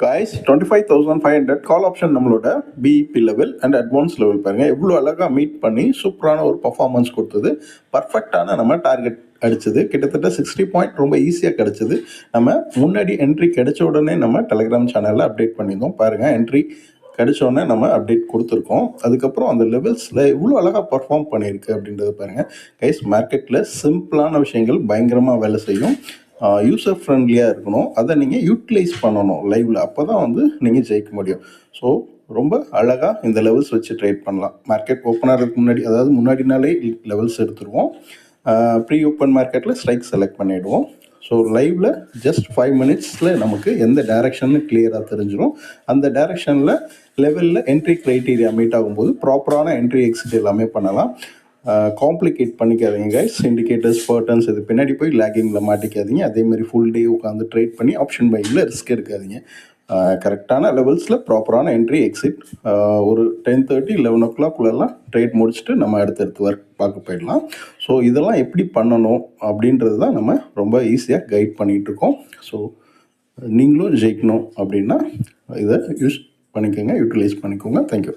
Guys 25,500 call option நம்மளோட PIB level and advance level பாருங்க எவ்வளோ அழகாக மீட் பண்ணி சூப்பரான ஒரு பர்ஃபார்மன்ஸ் கொடுத்தது. பர்ஃபெக்டான நம்ம டார்கெட் அடிச்சது. கிட்டத்தட்ட 60 பாயிண்ட் ரொம்ப ஈஸியாக கிடச்சிது. நம்ம முன்னாடி என்ட்ரி கிடைச்ச உடனே நம்ம டெலிகிராம் சேனலில் அப்டேட் பண்ணியிருந்தோம். பாருங்கள், என்ட்ரி கிடைச்சோடனே நம்ம அப்டேட் கொடுத்துருக்கோம். அதுக்கப்புறம் அந்த லெவல்ஸில் இவ்வளோ அழகாக பர்ஃபார்ம் பண்ணியிருக்கு அப்படின்றது பாருங்கள். கைஸ், மார்க்கெட்டில் சிம்பிளான விஷயங்கள் பயங்கரமாக வேலை செய்யும். யூசர் ஃப்ரெண்ட்லியாக இருக்கணும். அதை நீங்கள் யூட்டிலைஸ் பண்ணணும் லைவில். அப்போ தான் நீங்கள் ஜெயிக்க முடியும். ஸோ ரொம்ப அழகாக இந்த லெவல்ஸ் வச்சு ட்ரேட் பண்ணலாம். மார்க்கெட் ஓப்பன் ஆகிறதுக்கு முன்னாடி, அதாவது முன்னாடினாலே லெவல்ஸ் எடுத்துருவோம். ப்ரீ ஓப்பன் மார்க்கெட்டில் ஸ்ட்ரைக் செலக்ட் பண்ணிவிடுவோம். ஸோ லைவில் ஜஸ்ட் 5 மினிட்ஸில் நமக்கு எந்த டைரெக்ஷன்னு கிளியராக தெரிஞ்சிடும். அந்த டைரெக்ஷனில் லெவலில் என்ட்ரி க்ரைட்டீரியா மீட் ஆகும்போது ப்ராப்பரான என்ட்ரி எக்ஸிட் எல்லாமே பண்ணலாம். காம்ப்ளிகேட் பண்ணிக்காதீங்க கைஸ். இண்டிகேட்டர்ஸ், பர்டன்ஸ் இது பின்னாடி போய் லேகிங்கில் மாட்டிக்காதீங்க. அதேமாதிரி ஃபுல் டே உட்காந்து ட்ரேட் பண்ணி ஆப்ஷன் பையில் ரிஸ்க் எடுக்காதீங்க. கரெக்டான லெவல்ஸில் ப்ராப்பரான என்ட்ரி எக்ஸிட் ஒரு 10:30 11 o'clock ட்ரேட் முடிச்சுட்டு நம்ம அடுத்தடுத்து ஒர்க் பார்க்க போயிடலாம். ஸோ இதெல்லாம் எப்படி பண்ணணும் அப்படின்றது தான் நம்ம ரொம்ப ஈஸியாக கைட் பண்ணிகிட்ருக்கோம். ஸோ நீங்களும் ஜெயிக்கணும் அப்படின்னா இதை யூஸ் பண்ணிக்கோங்க, யூட்டிலைஸ் பண்ணிக்கோங்க. தேங்க்யூ.